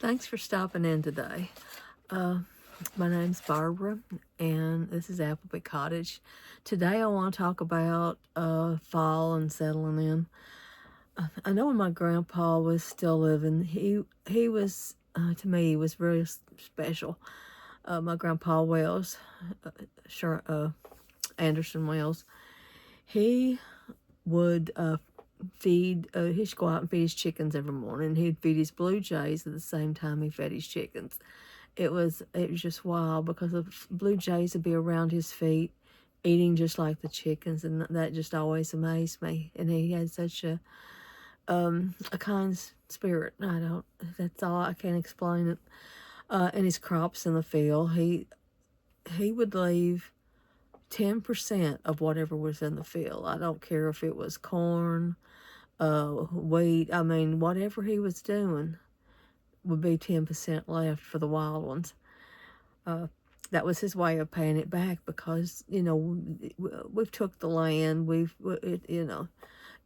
Thanks for stopping in today. Uh, my name's Barbara, and this is Appleby Cottage. Today I want to talk about fall and settling in. I know when my grandpa was still living, he was, to me, he was very special. My grandpa Wells, sure, Anderson Wells, he would he'd go out and feed his chickens every morning. He'd feed his blue jays at the same time he fed his chickens. It was just wild because the blue jays would be around his feet, eating just like the chickens, and that just always amazed me. And he had such a kind spirit. I don't. That's all. I can't explain it. And his crops in the field, he would leave 10% of whatever was in the field. I don't care if it was corn, wheat. I mean, whatever he was doing would be 10% left for the wild ones. That was his way of paying it back because, we've took the land,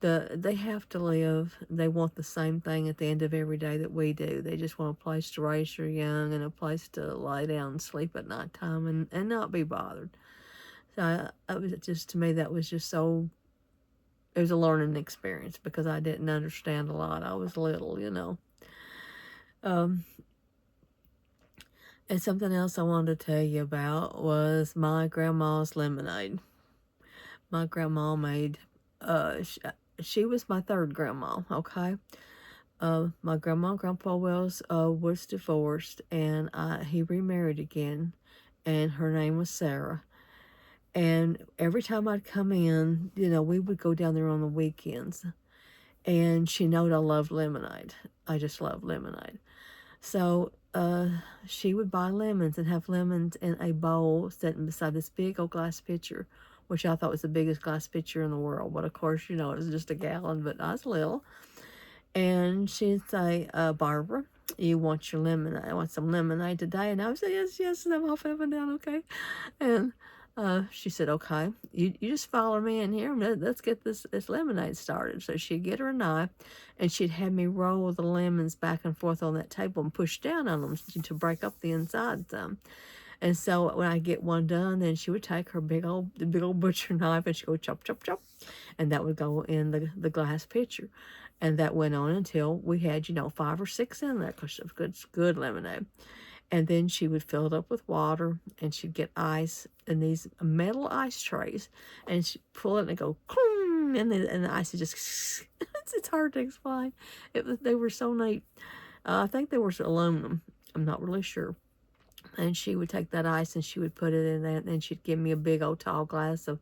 they have to live. They want the same thing at the end of every day that we do. They just want a place to raise their young and a place to lie down and sleep at nighttime and not be bothered. So to me, that was just so, it was a learning experience because I didn't understand a lot. I was little. Um, and something else I wanted to tell you about was my grandma's lemonade. My grandma made, she was my third grandma, okay? My grandma and Grandpa Wells was divorced, and he remarried again, and her name was Sarah. And every time I'd come in, we would go down there on the weekends. And she knowed I loved lemonade. I just love lemonade. So she would buy lemons and have lemons in a bowl sitting beside this big old glass pitcher, which I thought was the biggest glass pitcher in the world. But of course, it was just a gallon, but I was little. And she'd say, Barbara, you want your lemonade? I want some lemonade today. And I would say, yes, yes, and I'm off up and down, okay. And she said, okay, you just follow me in here and let's get this lemonade started. So she'd get her a knife and she'd have me roll the lemons back and forth on that table and push down on them to break up the inside some. And so when I get one done, then she would take her big old butcher knife and she'd go chop, chop, chop. And that would go in the glass pitcher. And that went on until we had, 5 or 6 in there because of good lemonade. And then she would fill it up with water and she'd get ice in these metal ice trays and she'd pull it and go, cling, and the ice would just, it's hard to explain. They were so neat. I think they were aluminum. I'm not really sure. And she would take that ice and she would put it in there and then she'd give me a big old tall glass of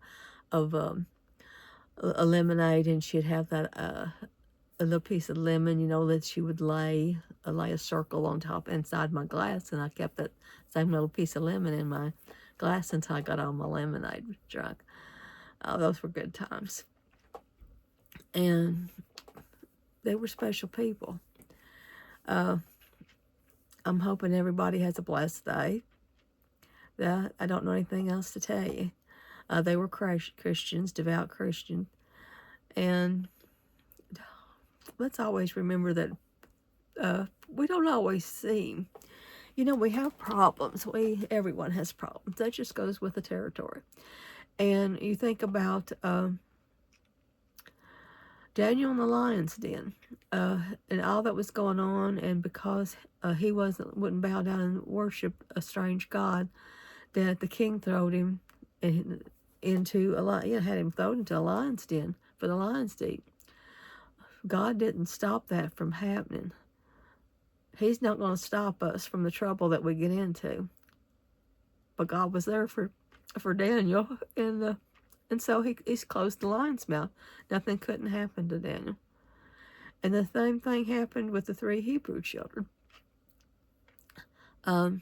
a lemonade and she'd have that a little piece of lemon, that she would lay a circle on top inside my glass, and I kept that same little piece of lemon in my glass until I got all my lemonade drunk. Those were good times, and they were special people. I'm hoping everybody has a blessed day. I don't know anything else to tell you. They were Christians, devout Christians, and let's always remember that we don't always see. We have problems. Everyone has problems. That just goes with the territory. And you think about Daniel in the lion's den, and all that was going on, and because he wouldn't bow down and worship a strange god, that the king throwed him into had him thrown into a lion's den for the lions to eat. God didn't stop that from happening. He's not going to stop us from the trouble that we get into. But God was there for Daniel, and so he's closed the lion's mouth. Nothing couldn't happen to Daniel. And the same thing happened with the 3 Hebrew children. And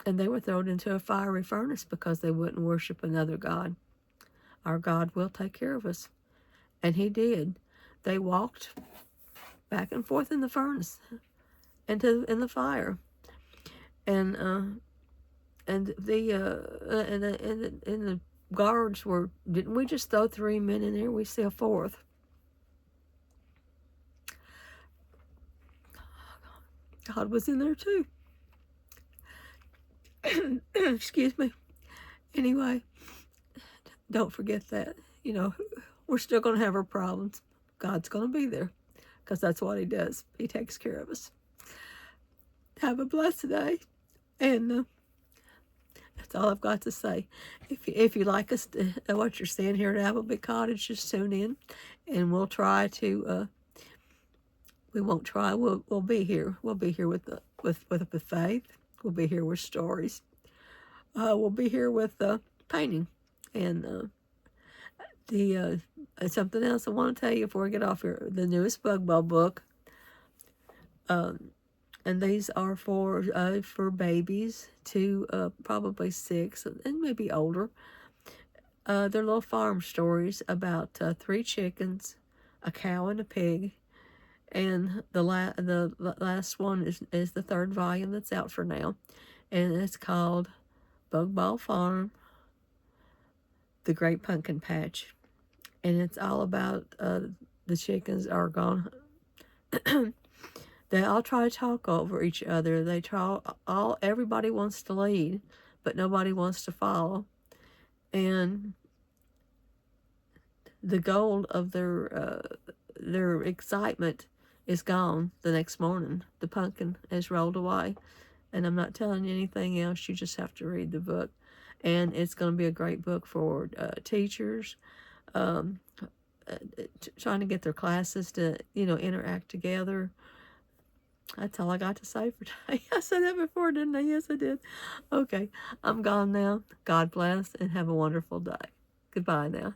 they were thrown into a fiery furnace because they wouldn't worship another god. Our God will take care of us. And he did. They walked back and forth in the furnace, in the fire, and the guards were. Didn't we just throw 3 men in there? We see a 4th. God was in there too. Excuse me. Anyway, don't forget that. You know, we're still going to have our problems. God's going to be there because that's what He does. He takes care of us. Have a blessed day. And that's all I've got to say. If you like us to, what you're seeing here at Appleby Cottage, just tune in, and we'll try to. We won't try. We'll be here. We'll be here with faith. We'll be here with stories. We'll be here with painting, and something else I want to tell you before we get off here. The newest Bug Ball book. And these are for babies to probably 6 and maybe older. They're little farm stories about 3 chickens, a cow, and a pig. And the last one is the 3rd volume that's out for now, and it's called Bug Ball Farm: The Great Pumpkin Patch, and it's all about the chickens are gone. They all try to talk over each other. Everybody wants to lead, but nobody wants to follow. And the goal of their excitement is gone the next morning. The pumpkin has rolled away. And I'm not telling you anything else. You just have to read the book. And it's going to be a great book for teachers, trying to get their classes to, interact together. That's all I got to say for today. I said that before, didn't I? Yes, I did. Okay, I'm gone now. God bless and have a wonderful day. Goodbye now.